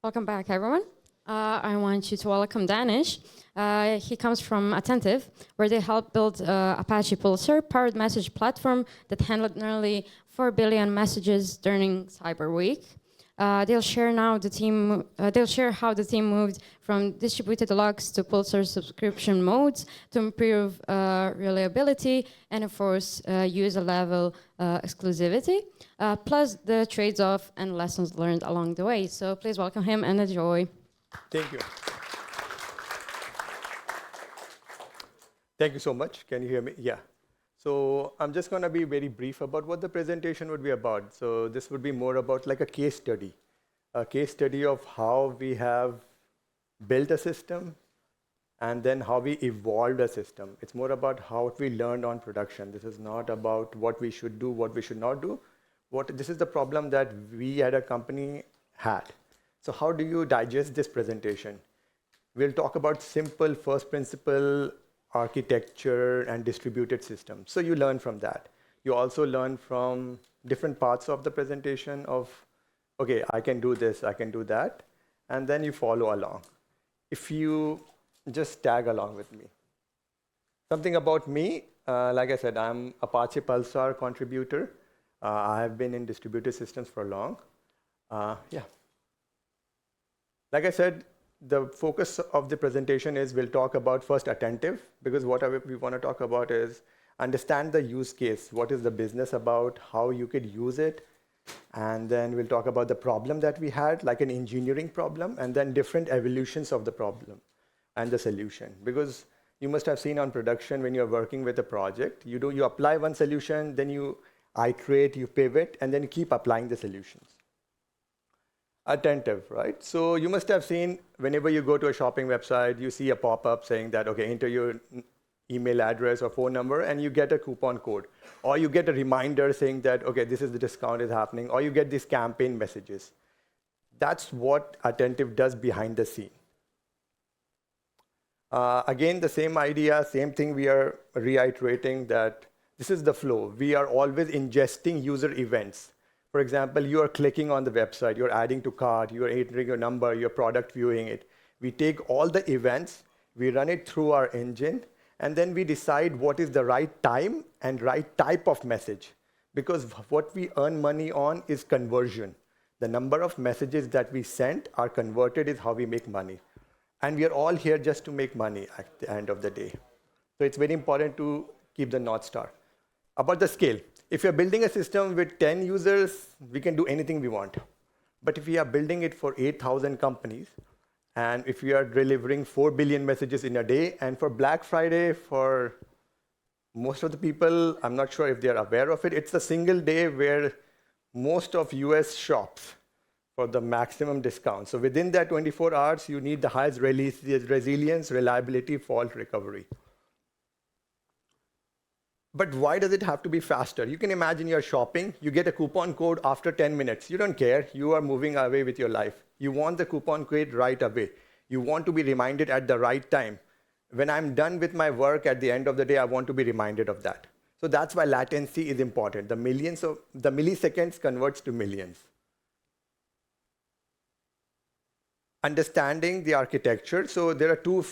Welcome back, everyone. I want you to welcome Danish. He comes from Attentive, where they helped build Apache Pulsar, powered message platform that handled nearly 4 billion messages during Cyber Week. They'll share how the team moved from distributed logs to Pulsar subscription modes to improve reliability and enforce user-level exclusivity, plus the trades-off and lessons learned along the way. So please welcome him and enjoy. Thank you. Thank you so much. Can you hear me? Yeah. So I'm just going to be very brief about what the presentation would be about. So this would be more about like a case study of how we have built a system and then how we evolved a system. It's more about how we learned on production. This is not about what we should do, what we should not do. This is the problem that we at a company had. So how do you digest this presentation? We'll talk about simple first principle architecture and distributed systems. So you learn from that. You also learn from different parts of the presentation of, okay, I can do this, I can do that, and then you follow along. If you just tag along with me. Something about me, like I said, I'm Apache Pulsar contributor. I have been in distributed systems for long. Yeah. Like I said, the focus of the presentation is we'll talk about first Attentive, because what we want to talk about is understand the use case. What is the business about? How you could use it? And then we'll talk about the problem that we had, like an engineering problem, and then different evolutions of the problem and the solution. Because you must have seen on production when you're working with a project, you apply one solution, then you iterate, you pivot, and then you keep applying the solutions. Attentive, right? So you must have seen whenever you go to a shopping website, you see a pop-up saying that, okay, enter your email address or phone number, and you get a coupon code. Or you get a reminder saying that, okay, this is the discount is happening, or you get these campaign messages. That's what Attentive does behind the scene. Again, the same idea, same thing we are reiterating that this is the flow. We are always ingesting user events. For example, you are clicking on the website, you're adding to cart, you're entering your number, your product viewing it. We take all the events, we run it through our engine, and then we decide what is the right time and right type of message. Because what we earn money on is conversion. The number of messages that we send are converted is how we make money. And we are all here just to make money at the end of the day. So it's very important to keep the North Star. About the scale. If you're building a system with 10 users, we can do anything we want. But if we are building it for 8,000 companies, and if we are delivering 4 billion messages in a day, and for Black Friday, for most of the people, I'm not sure if they're aware of it, it's a single day where most of US shops for the maximum discount. So within that 24 hours, you need the highest resilience, reliability, fault recovery. But why does it have to be faster? You can imagine you're shopping, you get a coupon code after 10 minutes. You don't care, you are moving away with your life. You want the coupon code right away. You want to be reminded at the right time. When I'm done with my work at the end of the day, I want to be reminded of that. So that's why latency is important. The milliseconds converts to millions. Understanding the architecture. So there are two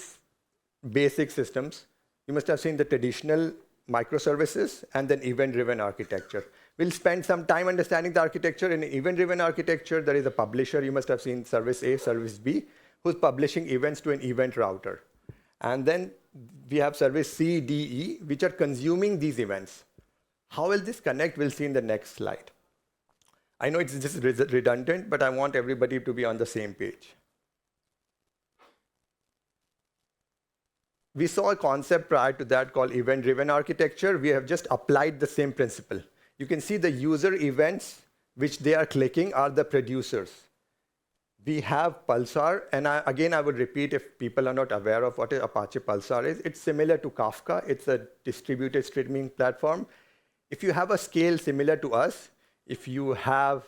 basic systems. You must have seen the traditional microservices, and then event-driven architecture. We'll spend some time understanding the architecture. In event-driven architecture, there is a publisher. You must have seen service A, service B, who's publishing events to an event router. And then we have service C, D, E, which are consuming these events. How will this connect? We'll see in the next slide. I know it's just redundant, but I want everybody to be on the same page. We saw a concept prior to that called event-driven architecture. We have just applied the same principle. You can see the user events which they are clicking are the producers. We have Pulsar, and again, I would repeat if people are not aware of what Apache Pulsar is. It's similar to Kafka. It's a distributed streaming platform. If you have a scale similar to us, if you have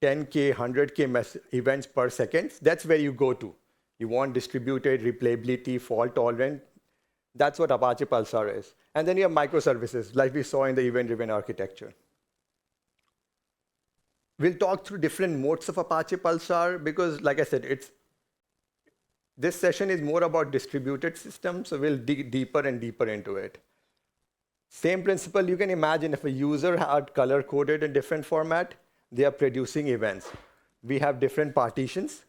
10K, 100K events per second, that's where you go to. You want distributed, replayability, fault tolerant. That's what Apache Pulsar is. And then you have microservices, like we saw in the event-driven architecture. We'll talk through different modes of Apache Pulsar because, like I said, this session is more about distributed systems, so we'll dig deeper and deeper into it. Same principle, you can imagine if a user had color-coded in different format, they are producing events. We have different partitions.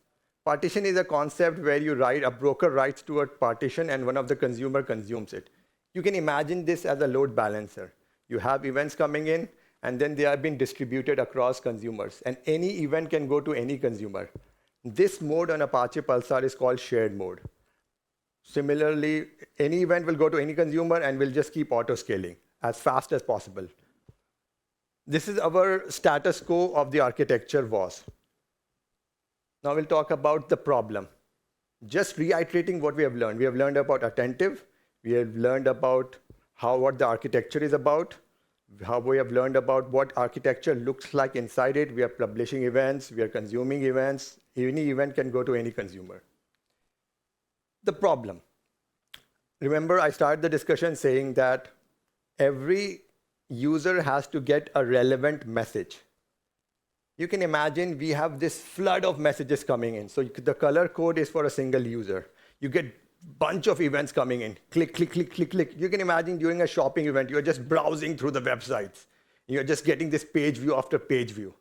Partition is a concept where a broker writes to a partition and one of the consumer consumes it. You can imagine this as a load balancer. You have events coming in, and then they are being distributed across consumers. And any event can go to any consumer. This mode on Apache Pulsar is called shared mode. Similarly, any event will go to any consumer, and we'll just keep auto-scaling as fast as possible. This is our status quo of the architecture was. Now we'll talk about the problem. Just reiterating what we have learned. We have learned about Attentive. We have learned about what the architecture is about, how we have learned about what architecture looks like inside it. We are publishing events. We are consuming events. Any event can go to any consumer. The problem. Remember, I started the discussion saying that every user has to get a relevant message. You can imagine we have this flood of messages coming in. So the color code is for a single user. You get a bunch of events coming in. Click, click, click, click, click. You can imagine during a shopping event, you're just browsing through the websites. You're just getting this page view after page view.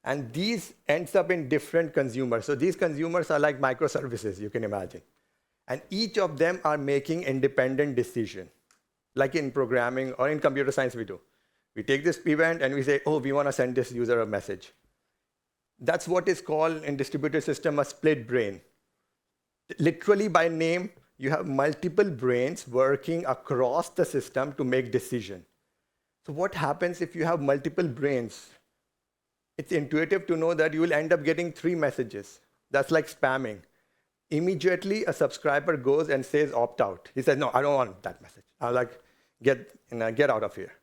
And these ends up in different consumers. So these consumers are like microservices, you can imagine. And each of them are making independent decision, like in programming or in computer science we do. We take this event and we say, oh, we want to send this user a message. That's what is called in distributed system a split brain. Literally by name, you have multiple brains working across the system to make decision. So what happens if you have multiple brains? It's intuitive to know that you will end up getting 3 messages. That's like spamming. Immediately, a subscriber goes and says opt out. He says, no, I don't want that message. I'll get out of here.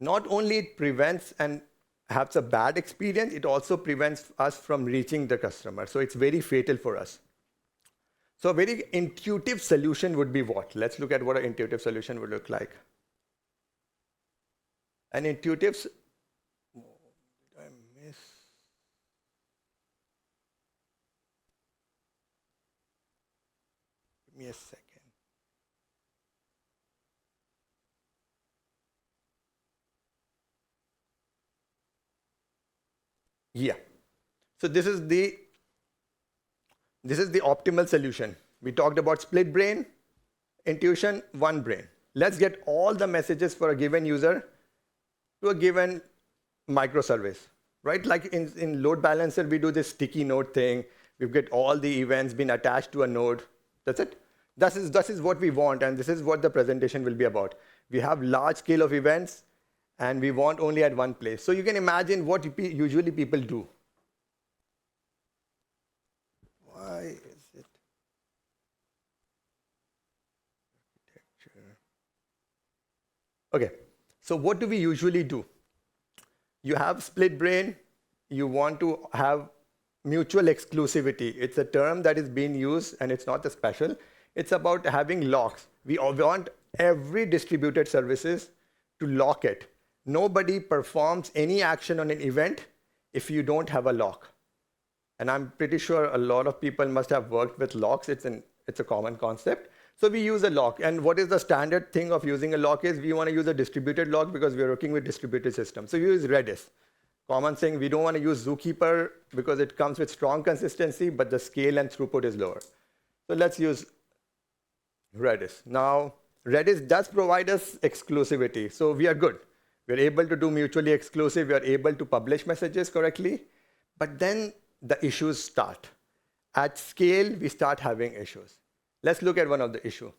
Not only it prevents and has a bad experience, it also prevents us from reaching the customer. So it's very fatal for us. So a very intuitive solution would be what? Let's look at what an intuitive solution would look like. An intuitive, oh, did I miss? Give me a second. Yeah. So this is the optimal solution. We talked about split brain, intuition, one brain. Let's get all the messages for a given user to a given microservice, right? Like in load balancer, we do this sticky node thing. We get all the events being attached to a node. That's it. This is what we want, and this is what the presentation will be about. We have large scale of events, and we want only at one place. So you can imagine what usually people do. Why is it? Architecture. OK, so what do we usually do? You have split brain. You want to have mutual exclusivity. It's a term that is being used, and it's not a special. It's about having locks. We want every distributed services to lock it. Nobody performs any action on an event if you don't have a lock. And I'm pretty sure a lot of people must have worked with locks. It's a common concept. So we use a lock. And what is the standard thing of using a lock is we want to use a distributed lock because we're working with distributed systems. So we use Redis. Common thing, we don't want to use Zookeeper because it comes with strong consistency, but the scale and throughput is lower. So let's use Redis. Now, Redis does provide us exclusivity. So we are good. We're able to do mutually exclusive. We are able to publish messages correctly. But then the issues start. At scale, we start having issues. Let's look at one of the issues.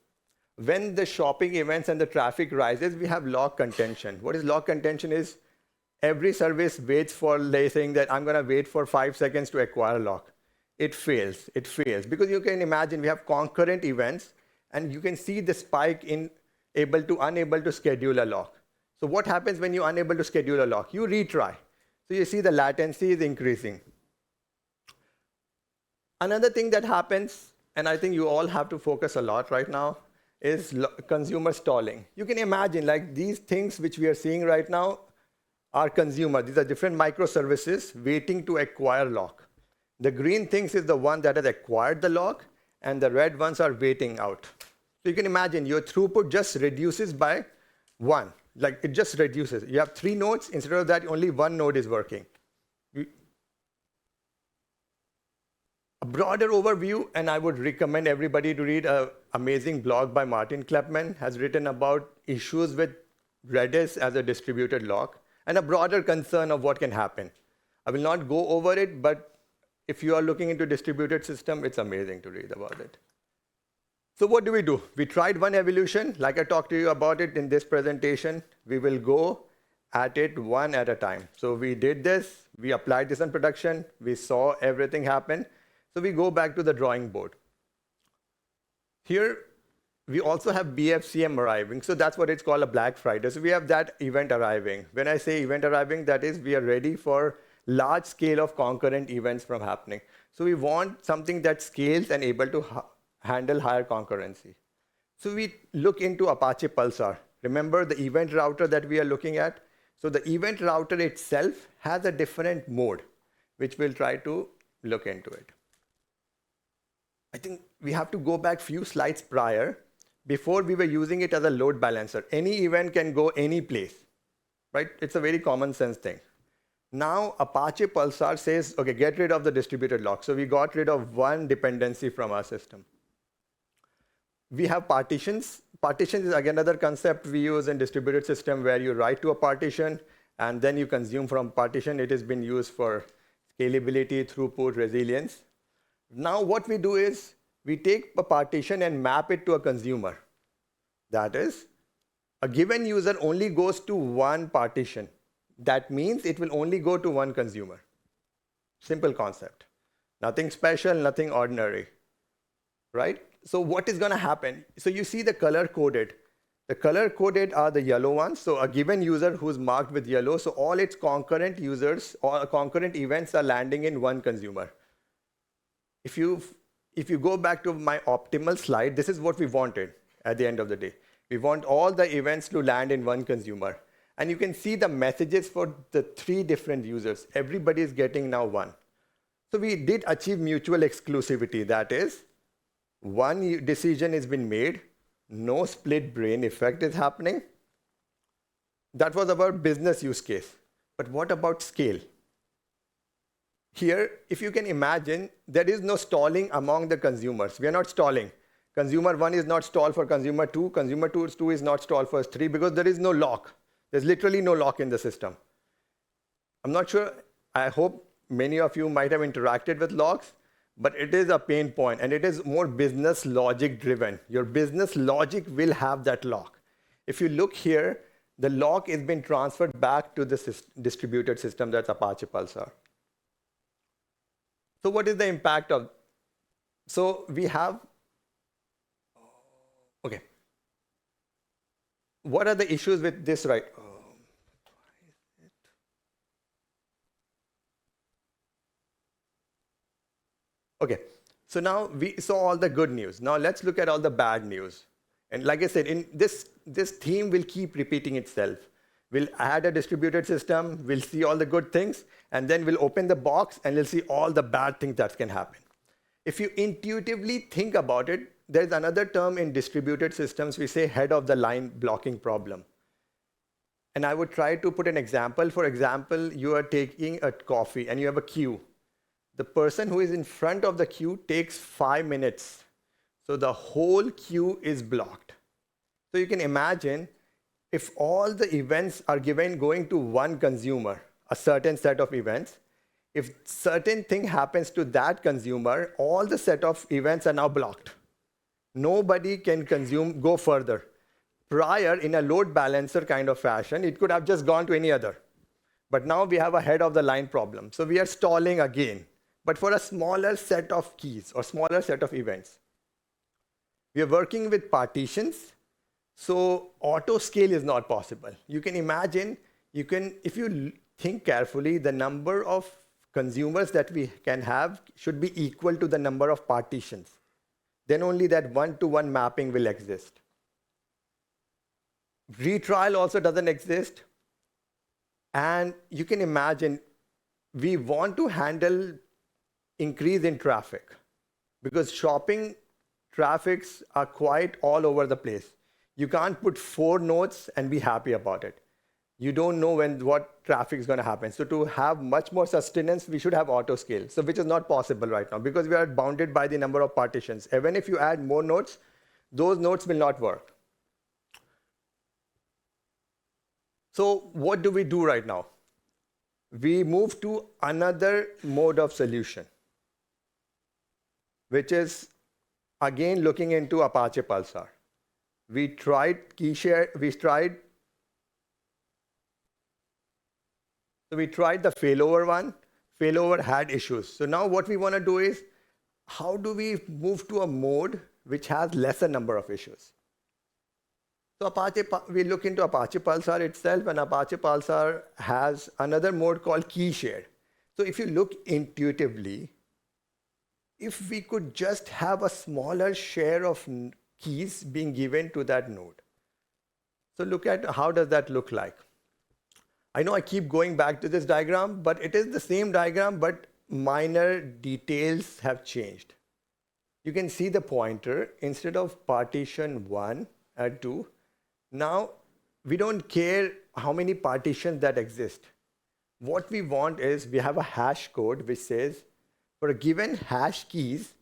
When the shopping events and the traffic rises, we have lock contention. What is lock contention is every service waits for saying that I'm going to wait for 5 seconds to acquire a lock. It fails. It fails. Because you can imagine we have concurrent events, and you can see the spike in unable to schedule a lock. So what happens when you're unable to schedule a lock? You retry. So you see the latency is increasing. Another thing that happens, and I think you all have to focus a lot right now, is consumer stalling. You can imagine like these things which we are seeing right now are consumer. These are different microservices waiting to acquire lock. The green things is the one that has acquired the lock, and the red ones are waiting out. So you can imagine your throughput just reduces by 1. Like it just reduces. You have 3 nodes. Instead of that, only 1 node is working. A broader overview, and I would recommend everybody to read an amazing blog by Martin Kleppmann, has written about issues with Redis as a distributed lock, and a broader concern of what can happen. I will not go over it, but if you are looking into distributed system, it's amazing to read about it. So what do? We tried one evolution. Like I talked to you about it in this presentation. We will go at it one at a time. So we did this. We applied this in production. We saw everything happen. So we go back to the drawing board. Here, we also have BFCM arriving. So that's what it's called, a Black Friday. So we have that event arriving. When I say event arriving, that is we are ready for large scale of concurrent events from happening. So we want something that scales and able to handle higher concurrency. So we look into Apache Pulsar. Remember the event router that we are looking at? So the event router itself has a different mode, which we'll try to look into it. I think we have to go back few slides prior. Before we were using it as a load balancer. Any event can go any place, right? It's a very common sense thing. Now Apache Pulsar says, okay, get rid of the distributed lock. So we got rid of one dependency from our system. We have partitions. Partitions is again another concept we use in distributed system where you write to a partition and then you consume from partition. It has been used for scalability, throughput, resilience. Now what we do is we take a partition and map it to a consumer. That is, a given user only goes to one partition. That means it will only go to one consumer. Simple concept. Nothing special, nothing ordinary, right? So what is going to happen? So you see the color coded. The color coded are the yellow ones. So a given user who's marked with yellow, so all its concurrent users or concurrent events are landing in one consumer. If you go back to my optimal slide, this is what we wanted at the end of the day. We want all the events to land in one consumer. And you can see the messages for the 3 different users. Everybody is getting now one. So we did achieve mutual exclusivity. That is, one decision has been made. No split brain effect is happening. That was about business use case. But what about scale? Here, if you can imagine, there is no stalling among the consumers. We are not stalling. Consumer 1 is not stalled for consumer 2. Consumer 2 is not stalled for 3 because there is no lock. There's literally no lock in the system. I'm not sure. I hope many of you might have interacted with locks, but it is a pain point, and it is more business logic driven. Your business logic will have that lock. If you look here, the lock has been transferred back to the distributed system, that's Apache Pulsar. So what is the impact of? So we have, okay. What are the issues with this, right? Okay, so now we saw all the good news. Now let's look at all the bad news. And like I said, in this theme will keep repeating itself. We'll add a distributed system, we'll see all the good things, and then we'll open the box and we'll see all the bad things that can happen. If you intuitively think about it, there's another term in distributed systems, we say head of the line blocking problem. And I would try to put an example. For example, you are taking a coffee and you have a queue. The person who is in front of the queue takes 5 minutes. So the whole queue is blocked. So you can imagine if all the events are going to one consumer, a certain set of events, if certain thing happens to that consumer, all the set of events are now blocked. Nobody can go further. Prior, in a load balancer kind of fashion, it could have just gone to any other. But now we have a head of the line problem. So we are stalling again, but for a smaller set of keys or smaller set of events. We are working with partitions. So auto scale is not possible. You can imagine, if you think carefully, the number of consumers that we can have should be equal to the number of partitions. Then only that one-to-one mapping will exist. Retrial also doesn't exist. And you can imagine, we want to handle increase in traffic because shopping traffics are quite all over the place. You can't put 4 nodes and be happy about it. You don't know what traffic is going to happen. So to have much more sustenance, we should have auto scale. So which is not possible right now because we are bounded by the number of partitions. Even if you add more nodes, those nodes will not work. So what do we do right now? We move to another mode of solution, which is again looking into Apache Pulsar. We tried key share, we tried the failover one. Failover had issues. So now what we want to do is, how do we move to a mode which has lesser number of issues? So we look into Apache Pulsar itself, and Apache Pulsar has another mode called key share. So if you look intuitively, if we could just have a smaller share of keys being given to that node. So look at how does that look like. I know I keep going back to this diagram, but it is the same diagram, but minor details have changed. You can see the pointer instead of partition 1 and 2. Now, we don't care how many partitions that exist. What we want is we have a hash code which says, for a given hash keys,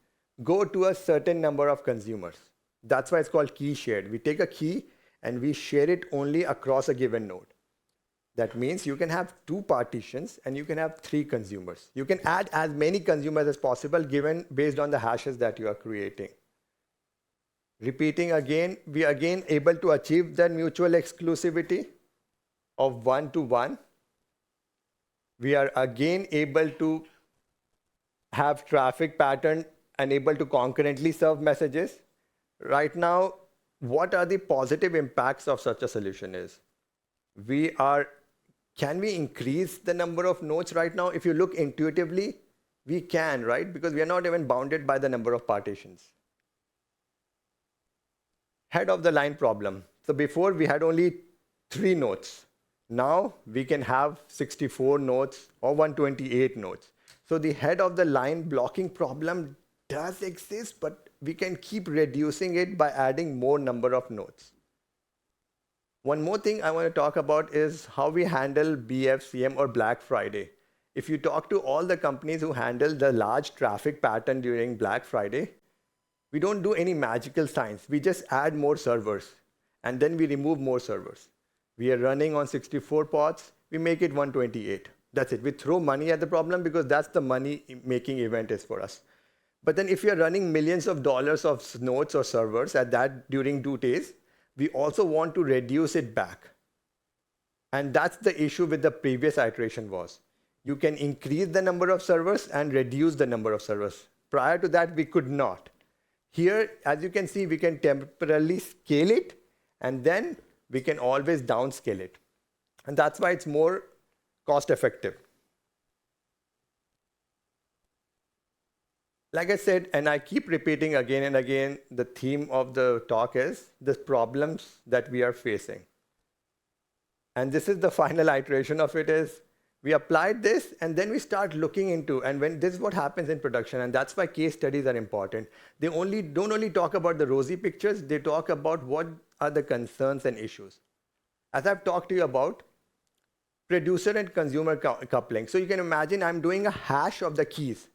go to a certain number of consumers. That's why it's called key shared. We take a key and we share it only across a given node. That means you can have 2 partitions and you can have 3 consumers. You can add as many consumers as possible based on the hashes that you are creating. Repeating again, we are again able to achieve that mutual exclusivity of 1 to 1. We are again able to have traffic pattern and able to concurrently serve messages. Right now, what are the positive impacts of such a solution is? Can we increase the number of nodes right now? If you look intuitively, we can, right? Because we are not even bounded by the number of partitions. Head of the line problem. So before we had only 3 nodes. Now we can have 64 nodes or 128 nodes. So the head of the line blocking problem does exist, but we can keep reducing it by adding more number of nodes. One more thing I want to talk about is how we handle BFCM or Black Friday. If you talk to all the companies who handle the large traffic pattern during Black Friday, we don't do any magical science. We just add more servers, and then we remove more servers. We are running on 64 pods. We make it 128. That's it. We throw money at the problem because that's the money-making event is for us. But then if you're running millions of dollars of nodes or servers at that during 2 days, we also want to reduce it back. And that's the issue with the previous iteration was. You can increase the number of servers and reduce the number of servers. Prior to that, we could not. Here, as you can see, we can temporarily scale it, and then we can always downscale it. And that's why it's more cost effective. Like I said, and I keep repeating again and again, the theme of the talk is the problems that we are facing. And this is the final iteration of it is, we applied this, and then we start looking into, and when this is what happens in production, and that's why case studies are important. They don't only talk about the rosy pictures, they talk about what are the concerns and issues. As I've talked to you about, producer and consumer coupling. So you can imagine I'm doing a hash of the keys.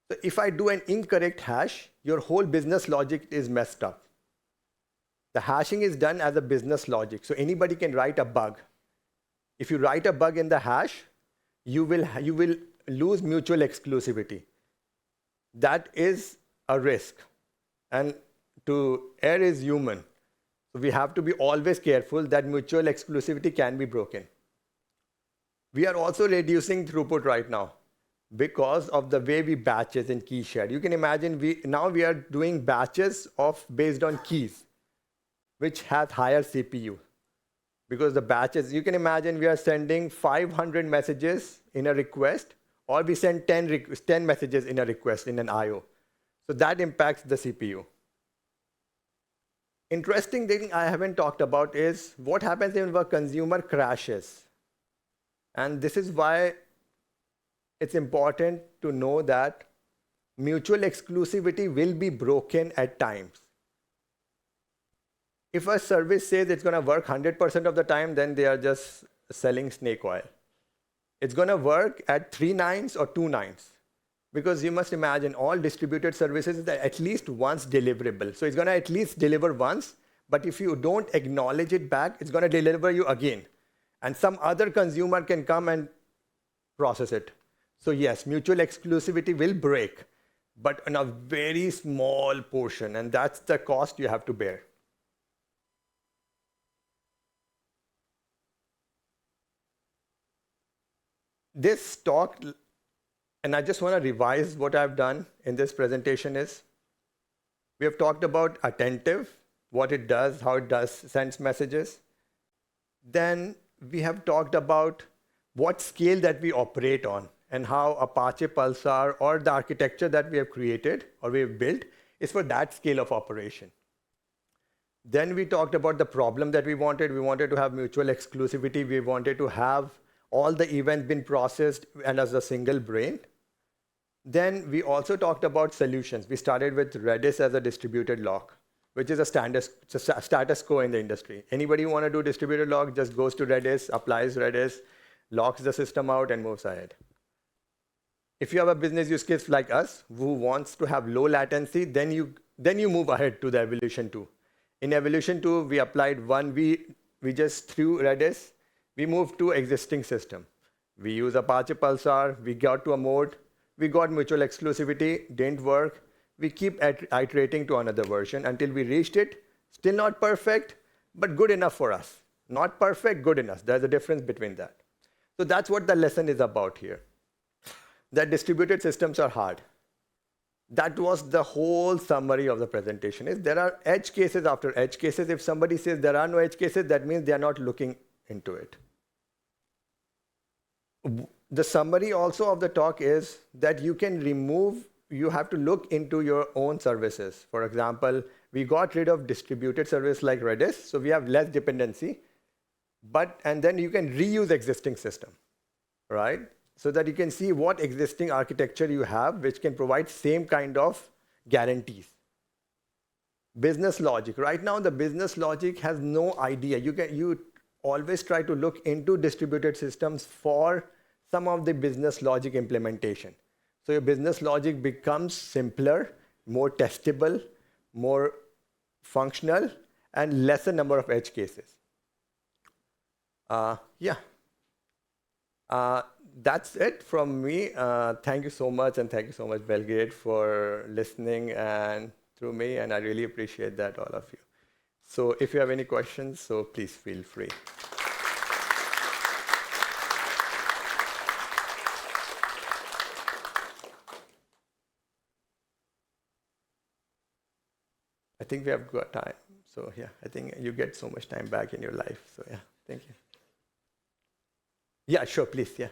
So if I do an incorrect hash, your whole business logic is messed up. The hashing is done as a business logic. So anybody can write a bug. If you write a bug in the hash, you will lose mutual exclusivity. That is a risk. And to err is human. So we have to be always careful that mutual exclusivity can be broken. We are also reducing throughput right now because of the way we batches in key share. You can imagine now we are doing batches based on keys, which has higher CPU. Because the batches, you can imagine we are sending 500 messages in a request, or we send 10 messages in a request in an I/O. So that impacts the CPU. Interesting thing I haven't talked about is what happens if a consumer crashes. And this is why it's important to know that mutual exclusivity will be broken at times. If a service says it's going to work 100% of the time, then they are just selling snake oil. It's going to work at 3 nines or 2 nines. Because you must imagine all distributed services is at least once deliverable. So it's going to at least deliver once, but if you don't acknowledge it back, it's going to deliver you again. And some other consumer can come and process it. So yes, mutual exclusivity will break, but in a very small portion, and that's the cost you have to bear. This talk, and I just want to revise what I've done in this presentation is, we have talked about Attentive, what it does, how it does, sends messages. Then we have talked about what scale that we operate on and how Apache Pulsar or the architecture that we have created or we have built is for that scale of operation. Then we talked about the problem that we wanted. We wanted to have mutual exclusivity. We wanted to have all the events been processed and as a single brain. Then we also talked about solutions. We started with Redis as a distributed lock, which is a status quo in the industry. Anybody who want to do distributed lock just goes to Redis, applies Redis, locks the system out, and moves ahead. If you have a business use case like us who wants to have low latency, then you move ahead to the evolution 2. In evolution 2, we applied one. We just threw Redis. We moved to existing system. We use Apache Pulsar. We got to a mode. We got mutual exclusivity, didn't work. We keep iterating to another version until we reached it. Still not perfect, but good enough for us. Not perfect, good enough. There's a difference between that. So that's what the lesson is about here. That distributed systems are hard. That was the whole summary of the presentation. Is there are edge cases after edge cases. If somebody says there are no edge cases, that means they are not looking into it. The summary also of the talk is that you can remove, you have to look into your own services. For example, we got rid of distributed service like Redis, so we have less dependency. And then you can reuse existing system, right? So that you can see what existing architecture you have, which can provide same kind of guarantees. Business logic. Right now, the business logic has no idea. You always try to look into distributed systems for some of the business logic implementation. So your business logic becomes simpler, more testable, more functional, and lesser number of edge cases. That's it from me. Thank you so much, and thank you so much, Belgrade, for listening and through me, and I really appreciate that, all of you. So if you have any questions, so please feel free. I think we have got time. So yeah, I think you get so much time back in your life. So yeah, thank you. Yeah, sure, please, yeah.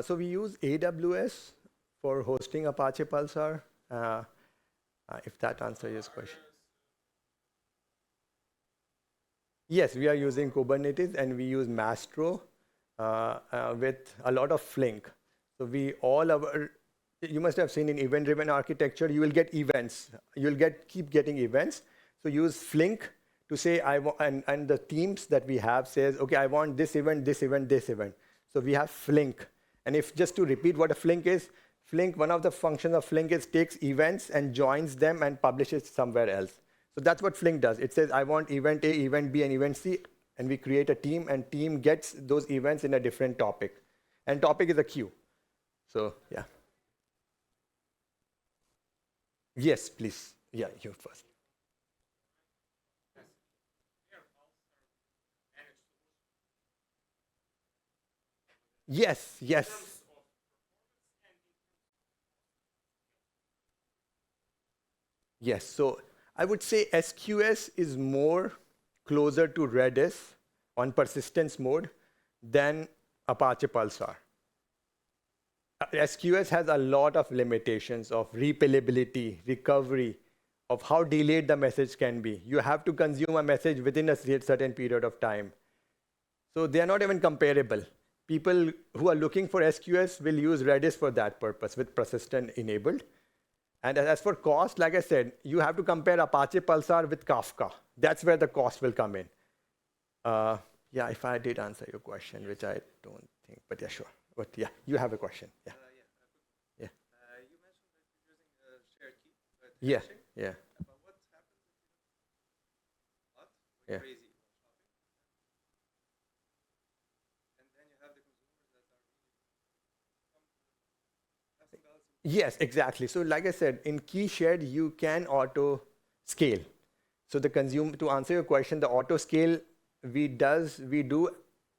So we use AWS for hosting Apache Pulsar, if that answers your question. Yes, we are using Kubernetes, and we use Mastro with a lot of Flink. So you must have seen in event-driven architecture, you will get events. You'll keep getting events. So use Flink to say, and the teams that we have says, okay, I want this event, this event, this event. So we have Flink. And if just to repeat what a Flink is, one of the functions of Flink is takes events and joins them and publishes somewhere else. So that's what Flink does. It says, I want event A, event B, and event C. And we create a team, and team gets those events in a different topic. And topic is a queue. So, yeah. Yes, please. Yeah, you first. Yes, yes. Yes, so I would say SQS is more closer to Redis on persistence mode than Apache Pulsar. SQS has a lot of limitations of replayability, recovery, of how delayed the message can be. You have to consume a message within a certain period of time. So they are not even comparable. People who are looking for SQS will use Redis for that purpose with persistent enabled. And as for cost, like I said, you have to compare Apache Pulsar with Kafka. That's where the cost will come in. Yeah, if I did answer your question, which I don't think, but yeah, sure. But yeah, you have a question. Yeah. Yeah. You mentioned that you're using a shared key. Yeah. Yeah. But what happens if you do not Yeah. crazy shopping? And then you have the consumers that are have some balance. Yes, exactly. So like I said, in key shared, you can auto scale. So the to answer your question, the auto scale, we do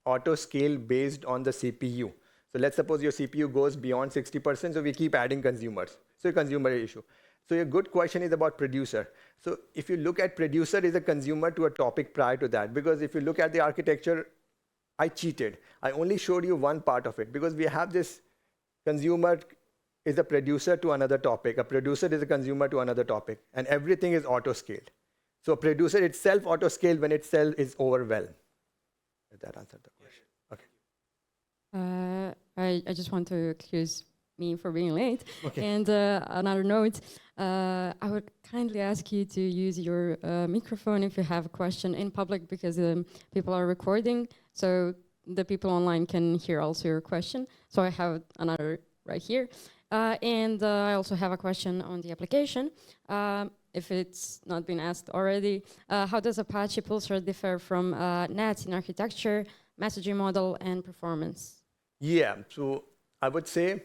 auto scale based on the CPU. So let's suppose your CPU goes beyond 60%, so we keep adding consumers. So a consumer issue. So a good question is about producer. So if you look at producer is a consumer to a topic prior to that, because if you look at the architecture, I cheated. I only showed you one part of it because we have this consumer is a producer to another topic. A producer is a consumer to another topic, and everything is auto-scaled. So producer itself auto-scaled when itself is overwhelmed. Did that answer the question? Okay. I just want to excuse me for being late. Okay. And another note, I would kindly ask you to use your microphone if you have a question in public, because people are recording, so the people online can hear also your question. So I have another right here. And I also have a question on the application. If it's not been asked already, how does Apache Pulsar differ from NATS in architecture, messaging model, and performance? Yeah, so I would say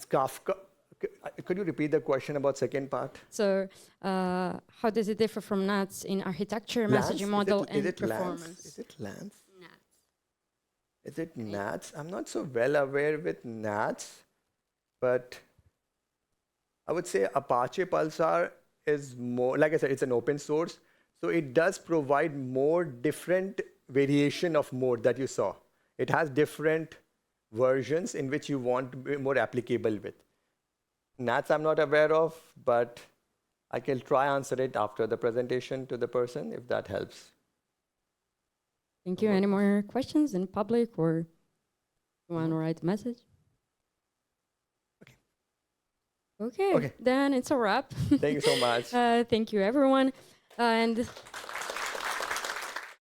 Kafka. Could you repeat the question about second part? So how does it differ from NATS in architecture, messaging model, and performance? Is it Lance? NATS. Is it NATS? I'm not so well aware with NATS, but I would say Apache Pulsar is more, like I said, it's an open source. So it does provide more different variation of mode that you saw. It has different versions in which you want to be more applicable with. NATS I'm not aware of, but I can try answer it after the presentation to the person if that helps. Thank you. Any more questions in public, or you want to write a message? Okay. Okay. Then it's a wrap. Thank you so much. Thank you, everyone. And